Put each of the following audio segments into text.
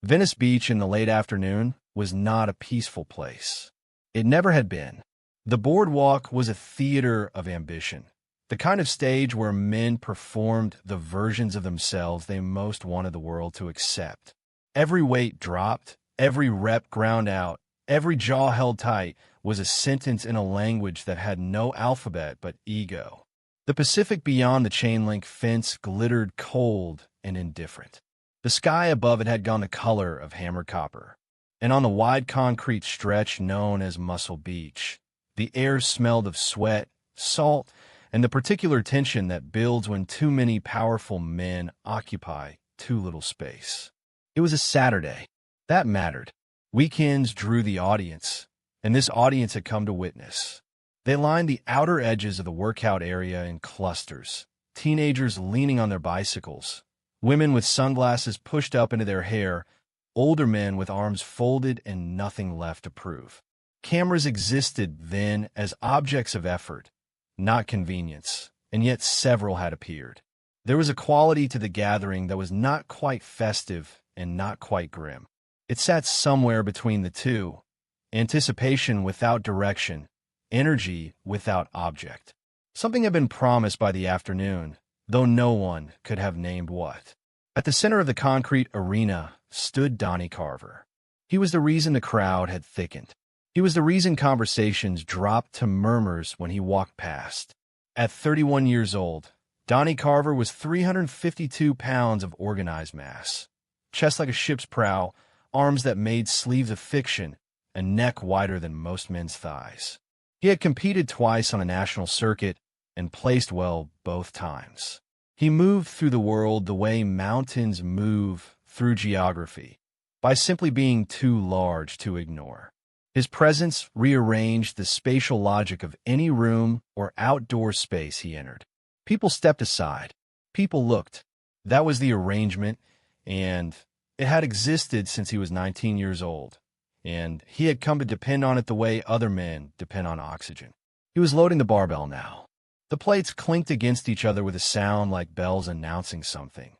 Venice Beach in the late afternoon was not a peaceful place. It never had been. The boardwalk was a theater of ambition, the kind of stage where men performed the versions of themselves they most wanted the world to accept. Every weight dropped, every rep ground out, every jaw held tight was a sentence in a language that had no alphabet but ego. The Pacific beyond the chain-link fence glittered cold and indifferent. The sky above it had gone the color of hammered copper, and on the wide concrete stretch known as Muscle Beach, the air smelled of sweat, salt, and the particular tension that builds when too many powerful men occupy too little space. It was a Saturday. That mattered. Weekends drew the audience, and this audience had come to witness. They lined the outer edges of the workout area in clusters, teenagers leaning on their bicycles, women with sunglasses pushed up into their hair, older men with arms folded and nothing left to prove. Cameras existed then as objects of effort, not convenience, and yet several had appeared. There was a quality to the gathering that was not quite festive and not quite grim. It sat somewhere between the two, anticipation without direction, energy without object. Something had been promised by the afternoon, though no one could have named what. At the center of the concrete arena stood Donnie Carver. He was the reason the crowd had thickened. He was the reason conversations dropped to murmurs when he walked past. At 31 years old, Donnie Carver was 352 pounds of organized mass. Chest like a ship's prow, arms that made sleeves of fiction, a neck wider than most men's thighs. He had competed twice on a national circuit and placed well both times. He moved through the world the way mountains move through geography, by simply being too large to ignore. His presence rearranged the spatial logic of any room or outdoor space he entered. People stepped aside. People looked. That was the arrangement, and it had existed since he was 19 years old, and he had come to depend on it the way other men depend on oxygen. He was loading the barbell now. The plates clinked against each other with a sound like bells announcing something,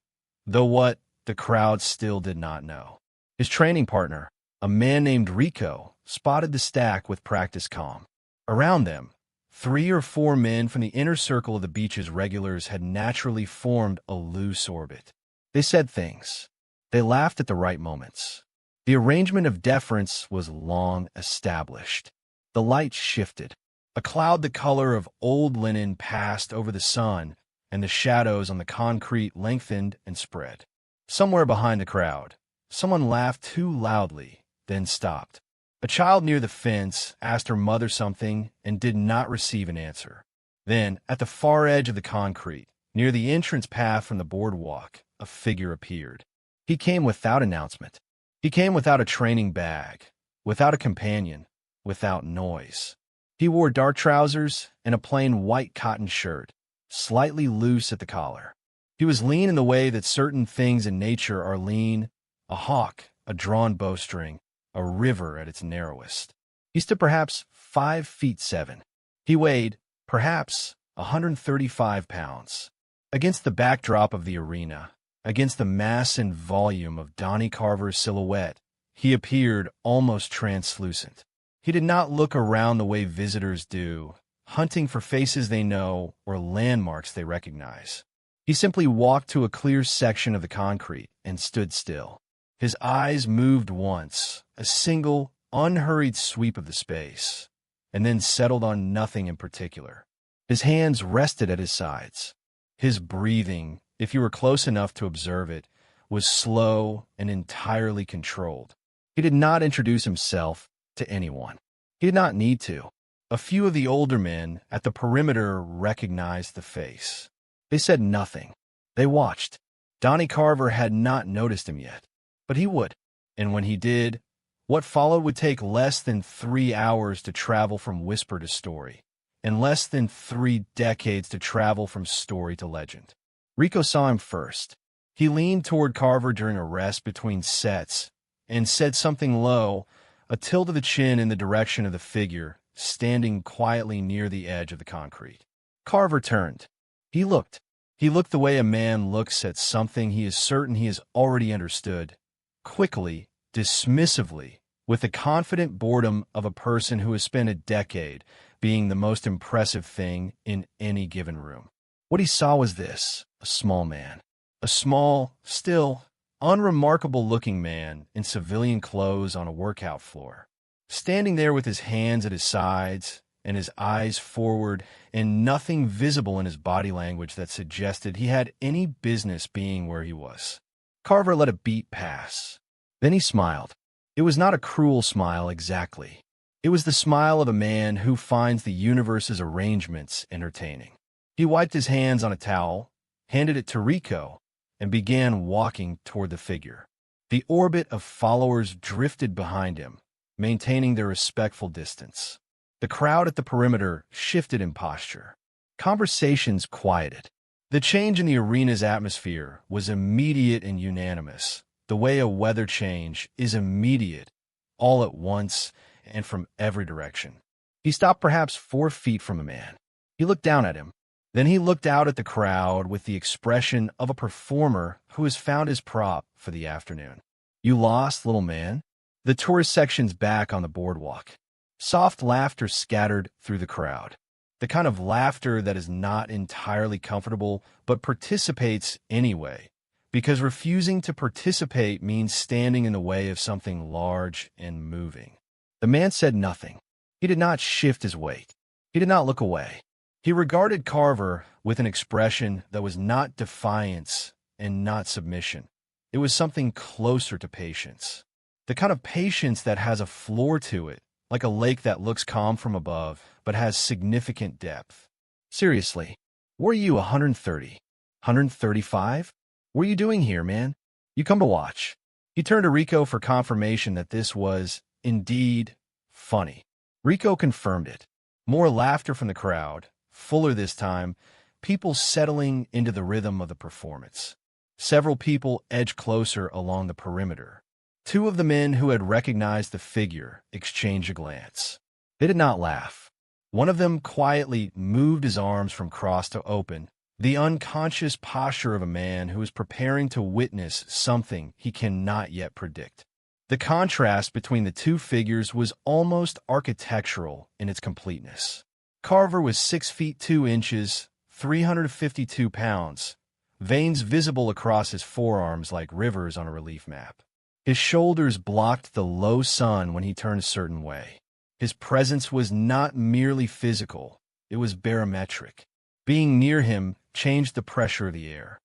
though what, the crowd still did not know. His training partner, a man named Rico, spotted the stack with practice calm. Around them, 3 or 4 men from the inner circle of the beach's regulars had naturally formed a loose orbit. They said things. They laughed at the right moments. The arrangement of deference was long established. The light shifted. A cloud the color of old linen passed over the sun, and the shadows on the concrete lengthened and spread. Somewhere behind the crowd, someone laughed too loudly, then stopped. A child near the fence asked her mother something and did not receive an answer. Then, at the far edge of the concrete, near the entrance path from the boardwalk, a figure appeared. He came without announcement. He came without a training bag, without a companion, without noise. He wore dark trousers and a plain white cotton shirt, slightly loose at the collar. He was lean in the way that certain things in nature are lean, a hawk, a drawn bowstring, a river at its narrowest. He stood perhaps 5'7". He weighed, perhaps, 135 pounds. Against the backdrop of the arena, against the mass and volume of Donnie Carver's silhouette, he appeared almost translucent. He did not look around the way visitors do, hunting for faces they know or landmarks they recognize. He simply walked to a clear section of the concrete and stood still. His eyes moved once, a single, unhurried sweep of the space, and then settled on nothing in particular. His hands rested at his sides. His breathing, if you were close enough to observe it, was slow and entirely controlled. He did not introduce himself to anyone. He did not need to. A few of the older men at the perimeter recognized the face. They said nothing. They watched. Donnie Carver had not noticed him yet, but he would. And when he did, what followed would take less than 3 hours to travel from whisper to story, and less than 3 decades to travel from story to legend. Rico saw him first. He leaned toward Carver during a rest between sets and said something low, a tilt of the chin in the direction of the figure, standing quietly near the edge of the concrete. Carver turned. He looked. He looked the way a man looks at something he is certain he has already understood, quickly, dismissively, with the confident boredom of a person who has spent a decade being the most impressive thing in any given room. What he saw was this: a small man. A small, still, unremarkable-looking man in civilian clothes on a workout floor, standing there with his hands at his sides and his eyes forward, and nothing visible in his body language that suggested he had any business being where he was. Carver let a beat pass. Then he smiled. It was not a cruel smile exactly. It was the smile of a man who finds the universe's arrangements entertaining. He wiped his hands on a towel, handed it to Rico, and began walking toward the figure. The orbit of followers drifted behind him, maintaining their respectful distance. The crowd at the perimeter shifted in posture. Conversations quieted. The change in the arena's atmosphere was immediate and unanimous, the way a weather change is immediate, all at once and from every direction. He stopped perhaps 4 feet from a man. He looked down at him. Then he looked out at the crowd with the expression of a performer who has found his prop for the afternoon. "You lost, little man?" The tourist section's back on the boardwalk. Soft laughter scattered through the crowd. The kind of laughter that is not entirely comfortable but participates anyway, because refusing to participate means standing in the way of something large and moving. The man said nothing. He did not shift his weight. He did not look away. He regarded Carver with an expression that was not defiance and not submission. It was something closer to patience. The kind of patience that has a floor to it, like a lake that looks calm from above, but has significant depth. "Seriously, were you 130? 135? What are you doing here, man? You come to watch." He turned to Rico for confirmation that this was, indeed, funny. Rico confirmed it. More laughter from the crowd, fuller this time, people settling into the rhythm of the performance. Several people edged closer along the perimeter. 2 of the men who had recognized the figure exchanged a glance. They did not laugh. One of them quietly moved his arms from crossed to open, the unconscious posture of a man who is preparing to witness something he cannot yet predict. The contrast between the 2 figures was almost architectural in its completeness. Carver was 6 feet 2 inches, 352 pounds, veins visible across his forearms like rivers on a relief map. His shoulders blocked the low sun when he turned a certain way. His presence was not merely physical, it was barometric. Being near him changed the pressure of the air.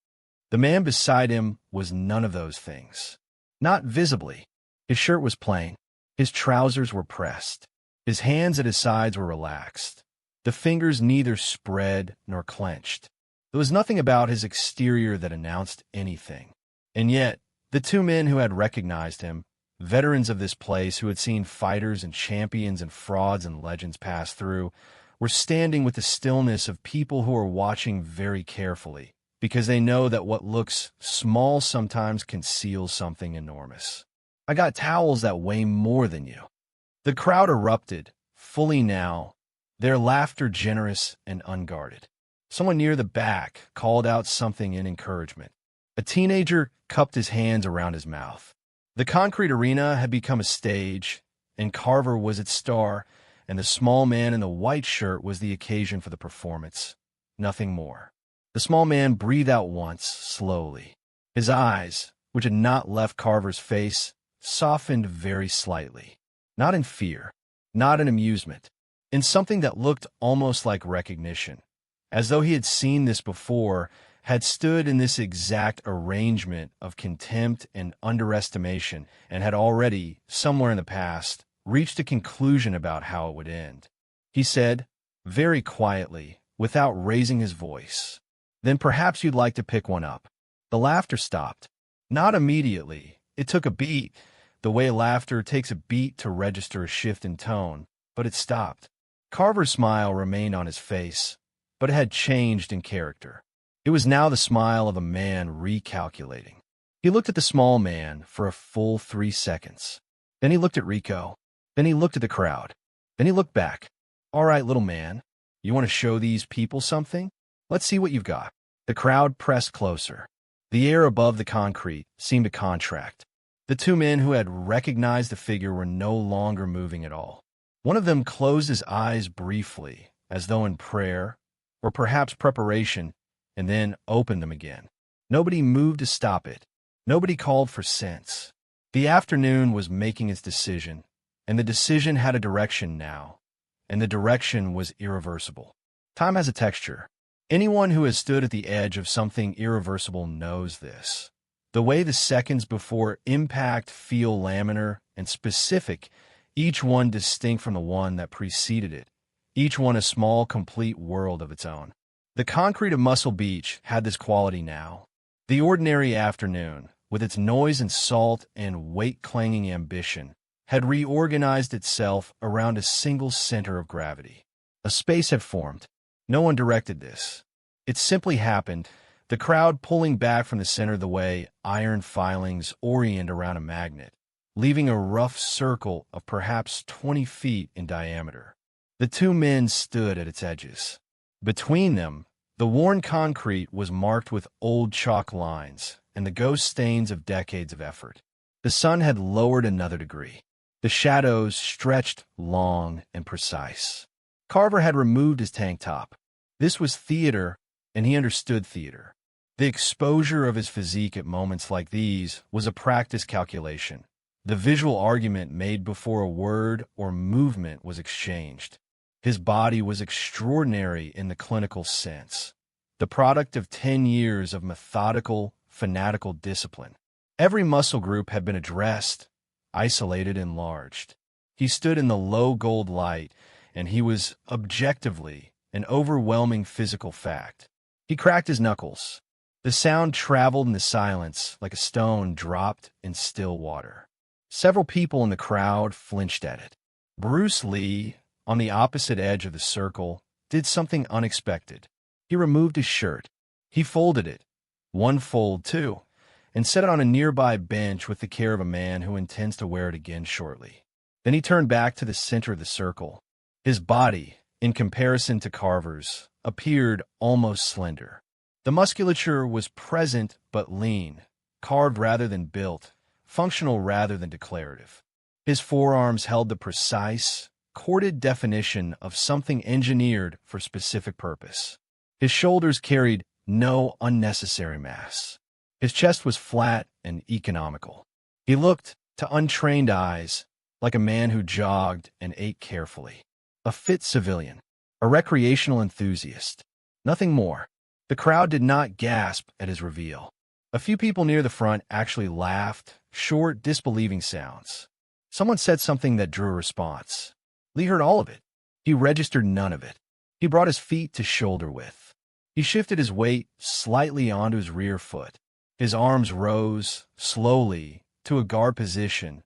The man beside him was none of those things. Not visibly. His shirt was plain. His trousers were pressed. His hands at his sides were relaxed. The fingers neither spread nor clenched. There was nothing about his exterior that announced anything. And yet, the 2 men who had recognized him, veterans of this place who had seen fighters and champions and frauds and legends pass through, were standing with the stillness of people who are watching very carefully, because they know that what looks small sometimes conceals something enormous. "I got towels that weigh more than you." The crowd erupted, fully now, their laughter generous and unguarded. Someone near the back called out something in encouragement. A teenager cupped his hands around his mouth. The concrete arena had become a stage, and Carver was its star, and the small man in the white shirt was the occasion for the performance. Nothing more. The small man breathed out once, slowly. His eyes, which had not left Carver's face, softened very slightly. Not in fear, not in amusement, in something that looked almost like recognition, as though he had seen this before, had stood in this exact arrangement of contempt and underestimation, and had already, somewhere in the past, reached a conclusion about how it would end. He said, very quietly, without raising his voice, "Then perhaps you'd like to pick one up." The laughter stopped. Not immediately. It took a beat, the way laughter takes a beat to register a shift in tone, but it stopped. Carver's smile remained on his face, but it had changed in character. It was now the smile of a man recalculating. He looked at the small man for a full 3 seconds. Then he looked at Rico. Then he looked at the crowd. Then he looked back. "All right, little man, you want to show these people something? Let's see what you've got." The crowd pressed closer. The air above the concrete seemed to contract. The two men who had recognized the figure were no longer moving at all. One of them closed his eyes briefly, as though in prayer, or perhaps preparation, and then opened them again. Nobody moved to stop it. Nobody called for sense. The afternoon was making its decision, and the decision had a direction now, and the direction was irreversible. Time has a texture. Anyone who has stood at the edge of something irreversible knows this. The way the seconds before impact feel laminar and specific, each one distinct from the one that preceded it, each one a small, complete world of its own. The concrete of Muscle Beach had this quality now. The ordinary afternoon, with its noise and salt and weight-clanging ambition, had reorganized itself around a single center of gravity. A space had formed. No one directed this. It simply happened, the crowd pulling back from the center the way iron filings orient around a magnet, leaving a rough circle of perhaps 20 feet in diameter. The two men stood at its edges. Between them, the worn concrete was marked with old chalk lines and the ghost stains of decades of effort. The sun had lowered another degree. The shadows stretched long and precise. Carver had removed his tank top. This was theater, and he understood theater. The exposure of his physique at moments like these was a practice calculation. The visual argument made before a word or movement was exchanged. His body was extraordinary in the clinical sense, the product of 10 years of methodical, fanatical discipline. Every muscle group had been addressed, isolated, enlarged. He stood in the low gold light, and he was objectively an overwhelming physical fact. He cracked his knuckles. The sound traveled in the silence like a stone dropped in still water. Several people in the crowd flinched at it. Bruce Lee, on the opposite edge of the circle, did something unexpected. He removed his shirt. He folded it, one fold too, and set it on a nearby bench with the care of a man who intends to wear it again shortly. Then he turned back to the center of the circle. His body, in comparison to Carver's, appeared almost slender. The musculature was present but lean, carved rather than built, functional rather than declarative. His forearms held the precise, corded definition of something engineered for specific purpose. His shoulders carried no unnecessary mass. His chest was flat and economical. He looked, to untrained eyes, like a man who jogged and ate carefully. A fit civilian, a recreational enthusiast. Nothing more. The crowd did not gasp at his reveal. A few people near the front actually laughed, short, disbelieving sounds. Someone said something that drew a response. Lee heard all of it. He registered none of it. He brought his feet to shoulder width. He shifted his weight slightly onto his rear foot. His arms rose, slowly, to a guard position,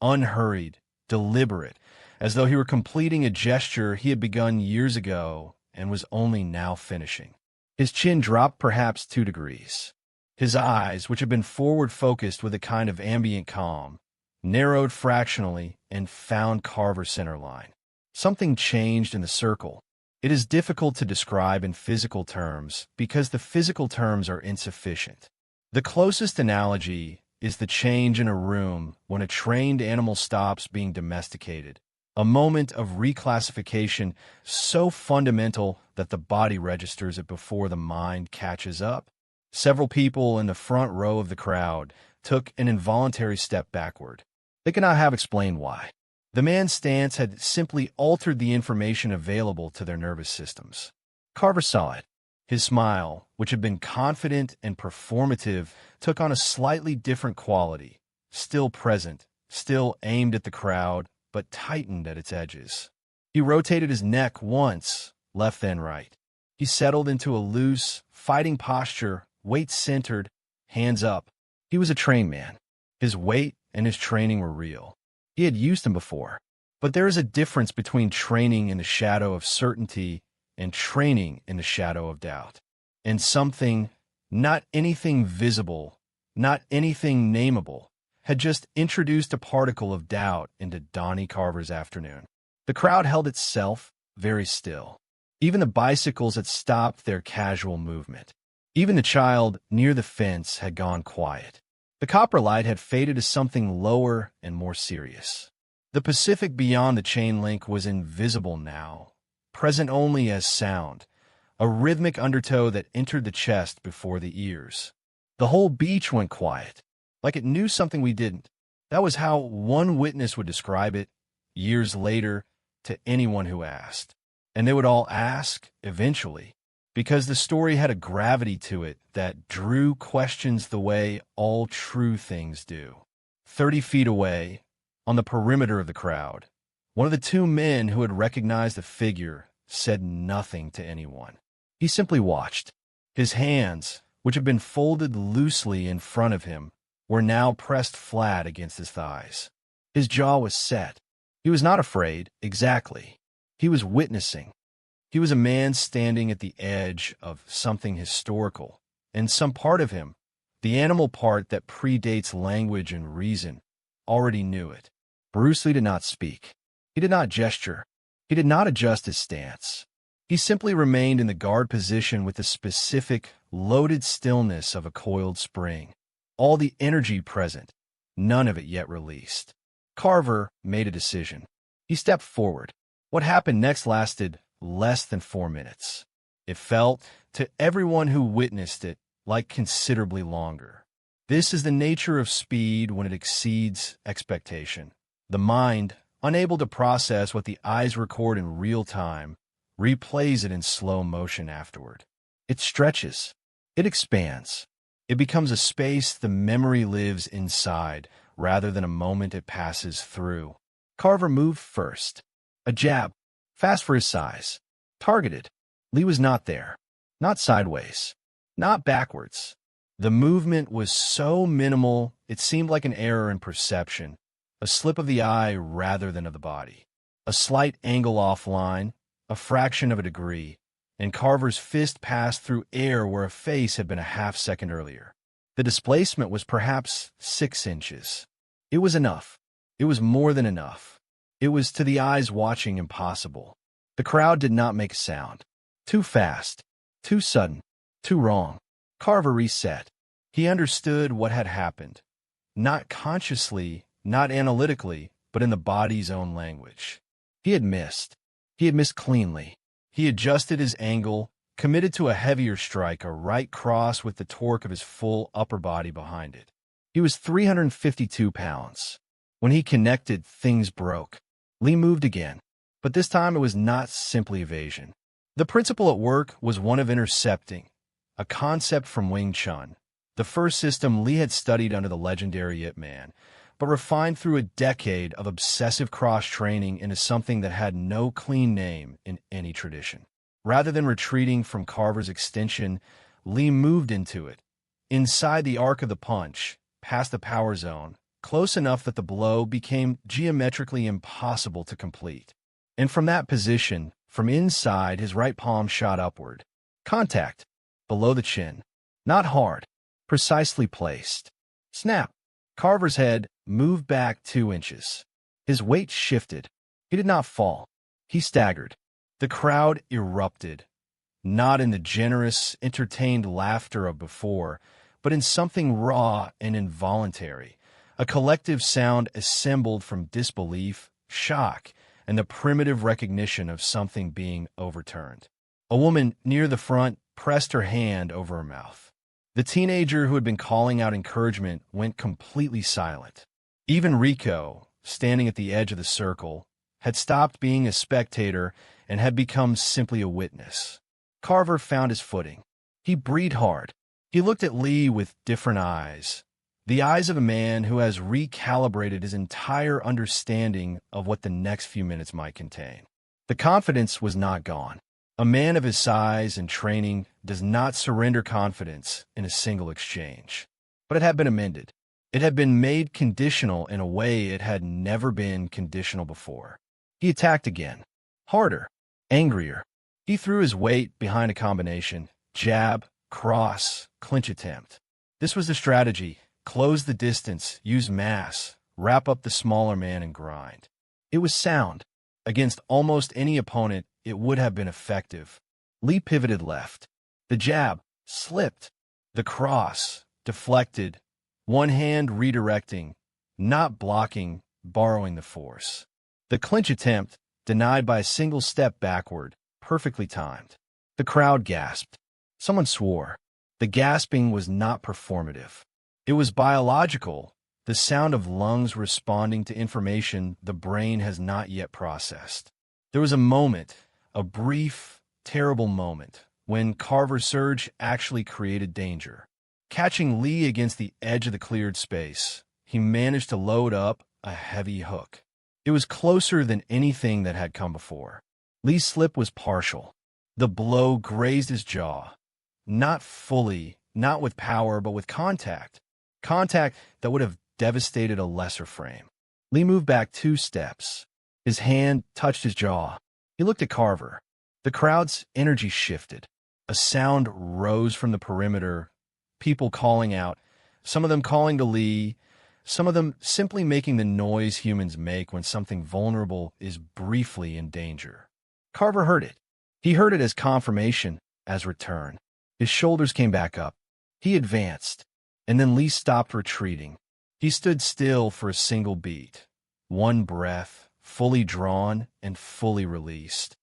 unhurried, deliberate, as though he were completing a gesture he had begun years ago and was only now finishing. His chin dropped perhaps 2 degrees. His eyes, which had been forward-focused with a kind of ambient calm, narrowed fractionally and found Carver's center line. Something changed in the circle. It is difficult to describe in physical terms because the physical terms are insufficient. The closest analogy is the change in a room when a trained animal stops being domesticated, a moment of reclassification so fundamental that the body registers it before the mind catches up. Several people in the front row of the crowd took an involuntary step backward. They could not have explained why. The man's stance had simply altered the information available to their nervous systems. Carver saw it. His smile, which had been confident and performative, took on a slightly different quality, still present, still aimed at the crowd, but tightened at its edges. He rotated his neck once, left then right. He settled into a loose, fighting posture, weight centered, hands up. He was a trained man. His weight and his training were real. He had used them before. But there is a difference between training in the shadow of certainty and training in the shadow of doubt. And something, not anything visible, not anything nameable, had just introduced a particle of doubt into Donnie Carver's afternoon. The crowd held itself very still. Even the bicycles had stopped their casual movement. Even the child near the fence had gone quiet. The copper light had faded to something lower and more serious. The Pacific beyond the chain link was invisible now, present only as sound, a rhythmic undertow that entered the chest before the ears. The whole beach went quiet, like it knew something we didn't. That was how one witness would describe it, years later, to anyone who asked. And they would all ask, eventually, because the story had a gravity to it that drew questions the way all true things do. 30 feet away, on the perimeter of the crowd, one of the two men who had recognized the figure said nothing to anyone. He simply watched. His hands, which had been folded loosely in front of him, were now pressed flat against his thighs. His jaw was set. He was not afraid, exactly. He was witnessing. He was a man standing at the edge of something historical, and some part of him, the animal part that predates language and reason, already knew it. Bruce Lee did not speak. He did not gesture. He did not adjust his stance. He simply remained in the guard position with the specific, loaded stillness of a coiled spring. All the energy present, none of it yet released. Carver made a decision. He stepped forward. What happened next lasted less than 4 minutes. It felt, to everyone who witnessed it, like considerably longer. This is the nature of speed when it exceeds expectation. The mind, unable to process what the eyes record in real time, replays it in slow motion afterward. It stretches. It expands. It becomes a space the memory lives inside, rather than a moment it passes through. Carver moved first. A jab, fast for his size. Targeted. Lee was not there. Not sideways. Not backwards. The movement was so minimal, it seemed like an error in perception, a slip of the eye rather than of the body. A slight angle offline, a fraction of a degree, and Carver's fist passed through air where a face had been a half-second earlier. The displacement was perhaps 6 inches. It was enough. It was more than enough. It was, to the eyes watching, impossible. The crowd did not make a sound. Too fast. Too sudden. Too wrong. Carver reset. He understood what had happened. Not consciously, not analytically, but in the body's own language. He had missed. He had missed cleanly. He adjusted his angle, committed to a heavier strike, a right cross with the torque of his full upper body behind it. He was 352 pounds. When he connected, things broke. Lee moved again, but this time it was not simply evasion. The principle at work was one of intercepting, a concept from Wing Chun, the first system Lee had studied under the legendary Ip Man, but refined through a decade of obsessive cross-training into something that had no clean name in any tradition. Rather than retreating from Carver's extension, Lee moved into it, inside the arc of the punch, past the power zone, close enough that the blow became geometrically impossible to complete. And from that position, from inside, his right palm shot upward. Contact, below the chin. Not hard, precisely placed. Snap. Carver's head moved back 2 inches. His weight shifted. He did not fall. He staggered. The crowd erupted, not in the generous, entertained laughter of before, but in something raw and involuntary, a collective sound assembled from disbelief, shock, and the primitive recognition of something being overturned. A woman near the front pressed her hand over her mouth. The teenager who had been calling out encouragement went completely silent. Even Rico, standing at the edge of the circle, had stopped being a spectator and had become simply a witness. Carver found his footing. He breathed hard. He looked at Lee with different eyes, the eyes of a man who has recalibrated his entire understanding of what the next few minutes might contain. The confidence was not gone. A man of his size and training does not surrender confidence in a single exchange. But it had been amended. It had been made conditional in a way it had never been conditional before. He attacked again. Harder. Angrier. He threw his weight behind a combination. Jab, cross, clinch attempt. This was the strategy. Close the distance, use mass, wrap up the smaller man and grind. It was sound. Against almost any opponent, it would have been effective. Lee pivoted left. The jab slipped. The cross deflected, one hand redirecting, not blocking, borrowing the force. The clinch attempt, denied by a single step backward, perfectly timed. The crowd gasped. Someone swore. The gasping was not performative. It was biological, the sound of lungs responding to information the brain has not yet processed. There was a moment, a brief, terrible moment, when Carver's surge actually created danger. Catching Lee against the edge of the cleared space, he managed to load up a heavy hook. It was closer than anything that had come before. Lee's slip was partial. The blow grazed his jaw. Not fully, not with power, but with contact. Contact that would have devastated a lesser frame. Lee moved back 2 steps. His hand touched his jaw. He looked at Carver. The crowd's energy shifted. A sound rose from the perimeter, people calling out, some of them calling to Lee, some of them simply making the noise humans make when something vulnerable is briefly in danger. Carver heard it. He heard it as confirmation, as return. His shoulders came back up. He advanced, and then Lee stopped retreating. He stood still for a single beat, one breath, fully drawn and fully released.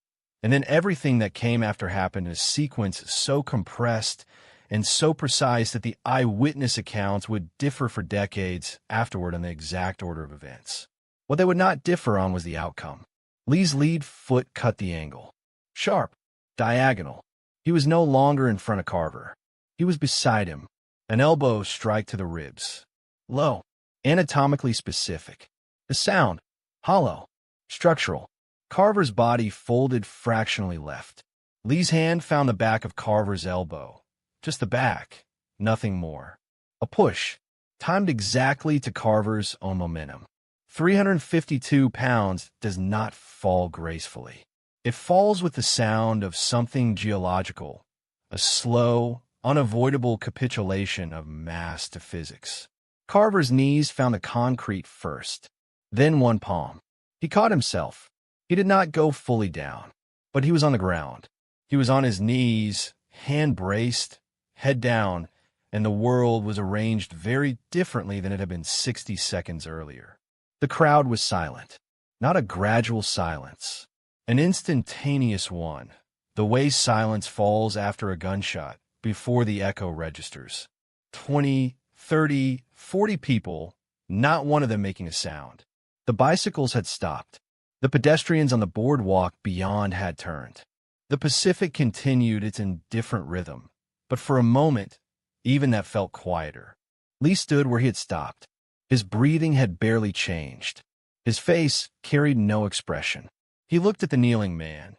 And then everything that came after happened in a sequence so compressed and so precise that the eyewitness accounts would differ for decades afterward on the exact order of events. What they would not differ on was the outcome. Lee's lead foot cut the angle. Sharp, diagonal. He was no longer in front of Carver. He was beside him, an elbow strike to the ribs. Low, anatomically specific. The sound, hollow, structural. Carver's body folded fractionally left. Lee's hand found the back of Carver's elbow. Just the back, nothing more. A push, timed exactly to Carver's own momentum. 352 pounds does not fall gracefully. It falls with the sound of something geological, a slow, unavoidable capitulation of mass to physics. Carver's knees found the concrete first, then one palm. He caught himself. He did not go fully down, but he was on the ground. He was on his knees, hand braced, head down, and the world was arranged very differently than it had been 60 seconds earlier. The crowd was silent, not a gradual silence, an instantaneous one, the way silence falls after a gunshot before the echo registers. 20, 30, 40 people, not one of them making a sound. The bicycles had stopped. The pedestrians on the boardwalk beyond had turned. The Pacific continued its indifferent rhythm, but for a moment, even that felt quieter. Lee stood where he had stopped. His breathing had barely changed. His face carried no expression. He looked at the kneeling man,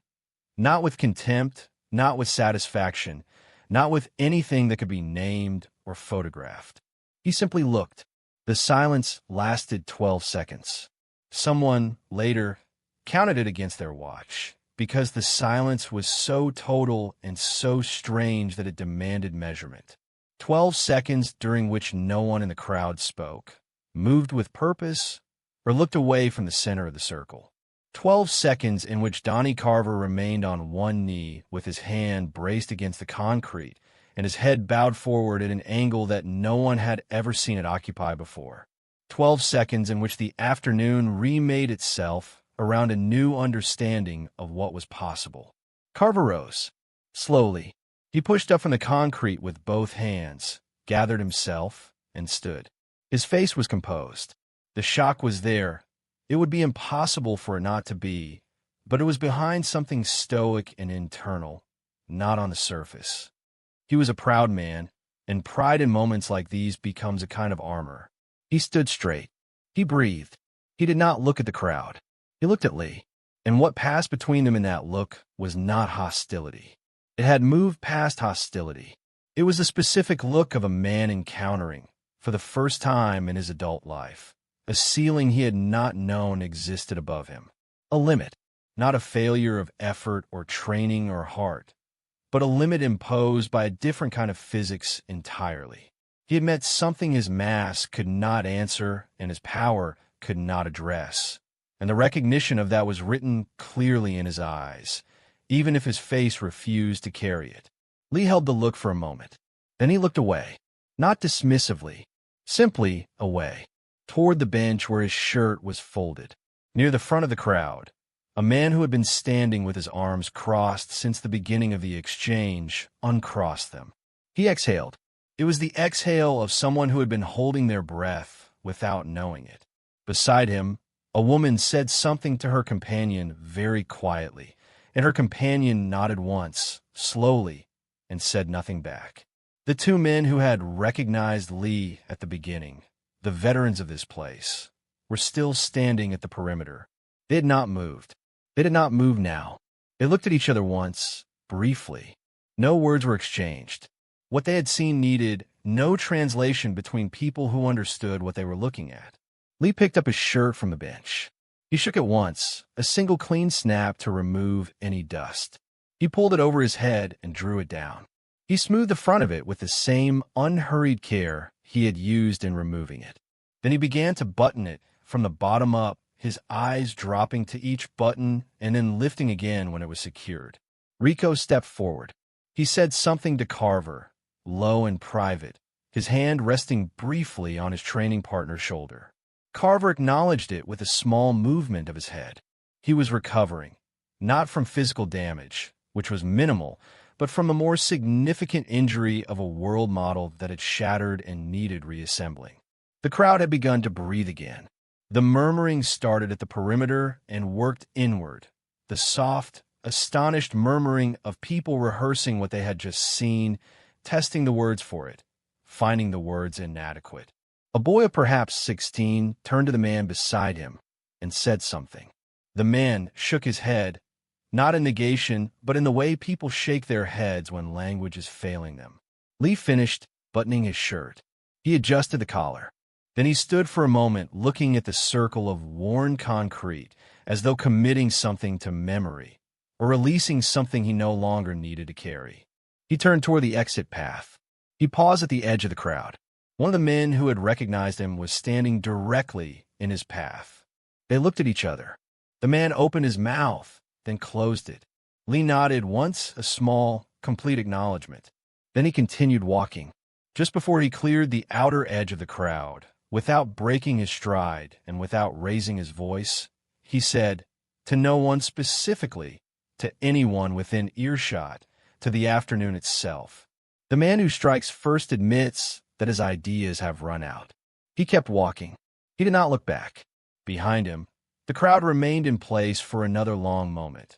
not with contempt, not with satisfaction, not with anything that could be named or photographed. He simply looked. The silence lasted 12 seconds. Someone, later, counted it against their watch, because the silence was so total and so strange that it demanded measurement. 12 seconds during which no one in the crowd spoke, moved with purpose, or looked away from the center of the circle. 12 seconds in which Donnie Carver remained on one knee with his hand braced against the concrete and his head bowed forward at an angle that no one had ever seen it occupy before. 12 seconds in which the afternoon remade itself around a new understanding of what was possible. Carver rose. Slowly, he pushed up from the concrete with both hands, gathered himself, and stood. His face was composed. The shock was there. It would be impossible for it not to be, but it was behind something stoic and internal, not on the surface. He was a proud man, and pride in moments like these becomes a kind of armor. He stood straight. He breathed. He did not look at the crowd. He looked at Lee, and what passed between them in that look was not hostility. It had moved past hostility. It was the specific look of a man encountering, for the first time in his adult life, a ceiling he had not known existed above him. A limit, not a failure of effort or training or heart, but a limit imposed by a different kind of physics entirely. He had met something his mass could not answer and his power could not address, and the recognition of that was written clearly in his eyes, even if his face refused to carry it. Lee held the look for a moment. Then he looked away, not dismissively, simply away, toward the bench where his shirt was folded. Near the front of the crowd, a man who had been standing with his arms crossed since the beginning of the exchange uncrossed them. He exhaled. It was the exhale of someone who had been holding their breath without knowing it. Beside him, a woman said something to her companion very quietly, and her companion nodded once, slowly, and said nothing back. The two men who had recognized Lee at the beginning, the veterans of this place, were still standing at the perimeter. They had not moved. They did not move now. They looked at each other once, briefly. No words were exchanged. What they had seen needed no translation between people who understood what they were looking at. Lee picked up his shirt from the bench. He shook it once, a single clean snap to remove any dust. He pulled it over his head and drew it down. He smoothed the front of it with the same unhurried care he had used in removing it. Then he began to button it from the bottom up, his eyes dropping to each button and then lifting again when it was secured. Rico stepped forward. He said something to Carver, low and private, his hand resting briefly on his training partner's shoulder. Carver acknowledged it with a small movement of his head. He was recovering, not from physical damage, which was minimal, but from a more significant injury of a world model that had shattered and needed reassembling. The crowd had begun to breathe again. The murmuring started at the perimeter and worked inward, the soft, astonished murmuring of people rehearsing what they had just seen, testing the words for it, finding the words inadequate. A boy of perhaps 16 turned to the man beside him and said something. The man shook his head, not in negation, but in the way people shake their heads when language is failing them. Lee finished buttoning his shirt. He adjusted the collar. Then he stood for a moment looking at the circle of worn concrete as though committing something to memory or releasing something he no longer needed to carry. He turned toward the exit path. He paused at the edge of the crowd. One of the men who had recognized him was standing directly in his path. They looked at each other. The man opened his mouth, then closed it. Lee nodded once, a small, complete acknowledgement. Then he continued walking. Just before he cleared the outer edge of the crowd, without breaking his stride and without raising his voice, he said, to no one specifically, to anyone within earshot, to the afternoon itself, the man who strikes first admits that his ideas have run out. He kept walking. He did not look back. Behind him, the crowd remained in place for another long moment.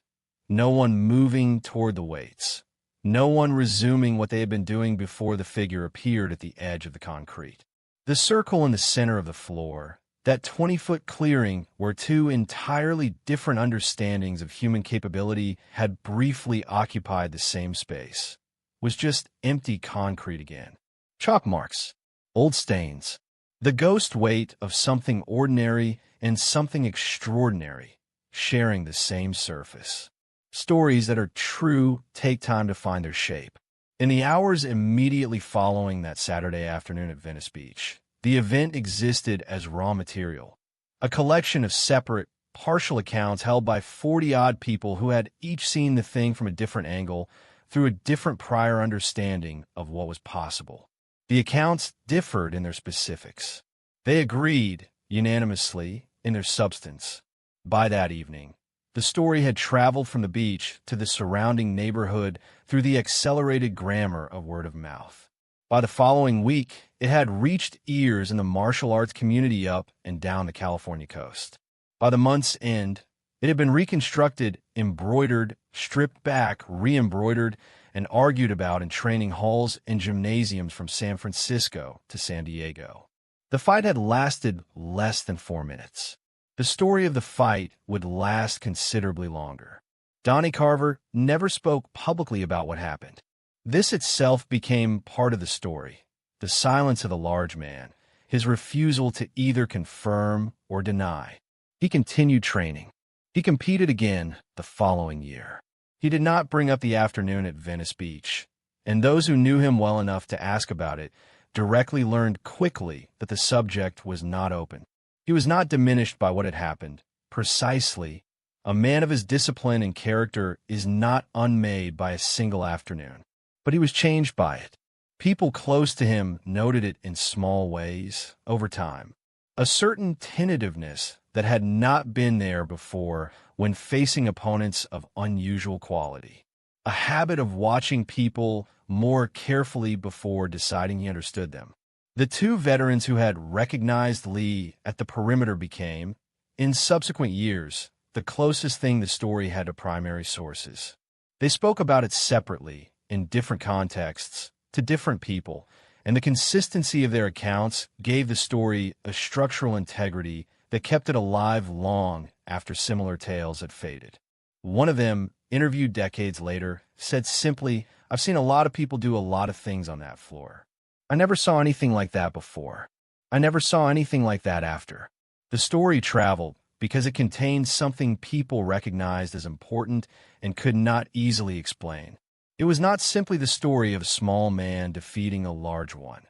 No one moving toward the weights. No one resuming what they had been doing before the figure appeared at the edge of the concrete. The circle in the center of the floor, that 20-foot clearing where two entirely different understandings of human capability had briefly occupied the same space, was just empty concrete again. Chalk marks, old stains, the ghost weight of something ordinary and something extraordinary sharing the same surface. Stories that are true take time to find their shape. In the hours immediately following that Saturday afternoon at Venice Beach, the event existed as raw material, a collection of separate, partial accounts held by 40-odd people who had each seen the thing from a different angle through a different prior understanding of what was possible. The accounts differed in their specifics. They agreed unanimously in their substance. By that evening, the story had traveled from the beach to the surrounding neighborhood through the accelerated grammar of word of mouth. By the following week, it had reached ears in the martial arts community up and down the California coast. By the month's end, it had been reconstructed, embroidered, stripped back, re-embroidered, and argued about in training halls and gymnasiums from San Francisco to San Diego. The fight had lasted less than 4 minutes. The story of the fight would last considerably longer. Donnie Carver never spoke publicly about what happened. This itself became part of the story, the silence of the large man, his refusal to either confirm or deny. He continued training. He competed again the following year. He did not bring up the afternoon at Venice Beach, and those who knew him well enough to ask about it directly learned quickly that the subject was not open. He was not diminished by what had happened. Precisely, a man of his discipline and character is not unmade by a single afternoon. But he was changed by it. People close to him noted it in small ways over time. A certain tentativeness that had not been there before when facing opponents of unusual quality. A habit of watching people more carefully before deciding he understood them. The two veterans who had recognized Lee at the perimeter became, in subsequent years, the closest thing the story had to primary sources. They spoke about it separately, in different contexts, to different people, and the consistency of their accounts gave the story a structural integrity that kept it alive long after similar tales had faded. One of them, interviewed decades later, said simply, "I've seen a lot of people do a lot of things on that floor. I never saw anything like that before. I never saw anything like that after." The story traveled because it contained something people recognized as important and could not easily explain. It was not simply the story of a small man defeating a large one.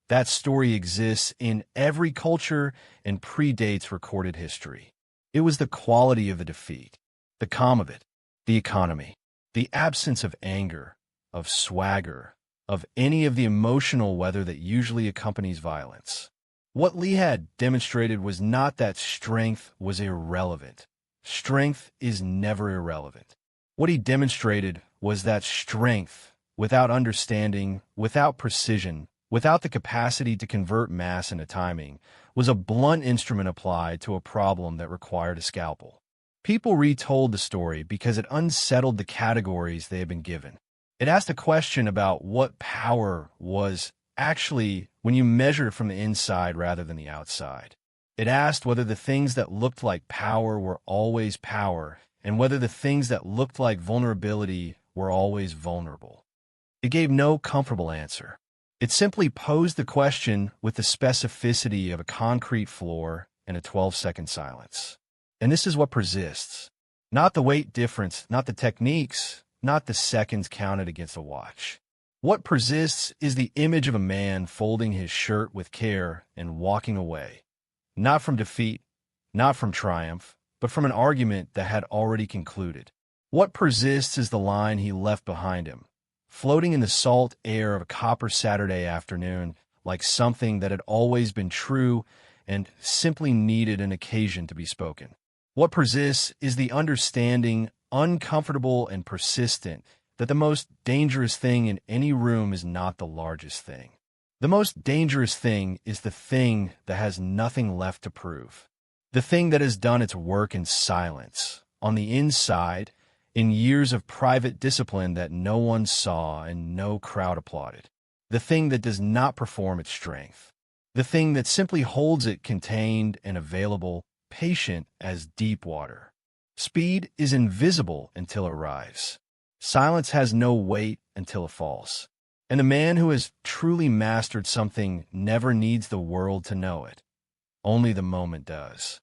That story exists in every culture and predates recorded history. It was the quality of the defeat, the calm of it, the economy, the absence of anger, of swagger, of any of the emotional weather that usually accompanies violence. What Lee had demonstrated was not that strength was irrelevant. Strength is never irrelevant. What he demonstrated was that strength, without understanding, without precision, without the capacity to convert mass into timing, was a blunt instrument applied to a problem that required a scalpel. People retold the story because it unsettled the categories they had been given. It asked a question about what power was actually when you measure it from the inside rather than the outside. It asked whether the things that looked like power were always power, and whether the things that looked like vulnerability were always vulnerable. It gave no comfortable answer. It simply posed the question with the specificity of a concrete floor and a 12-second silence. And this is what persists. Not the weight difference, not the techniques, not the seconds counted against a watch. What persists is the image of a man folding his shirt with care and walking away. Not from defeat, not from triumph, but from an argument that had already concluded. What persists is the line he left behind him, floating in the salt air of a copper Saturday afternoon like something that had always been true and simply needed an occasion to be spoken. What persists is the understanding, uncomfortable and persistent, that the most dangerous thing in any room is not the largest thing. The most dangerous thing is the thing that has nothing left to prove. The thing that has done its work in silence, on the inside, in years of private discipline that no one saw and no crowd applauded. The thing that does not perform its strength. The thing that simply holds it contained and available, patient as deep water. Speed is invisible until it arrives. Silence has no weight until it falls. And the man who has truly mastered something never needs the world to know it. Only the moment does.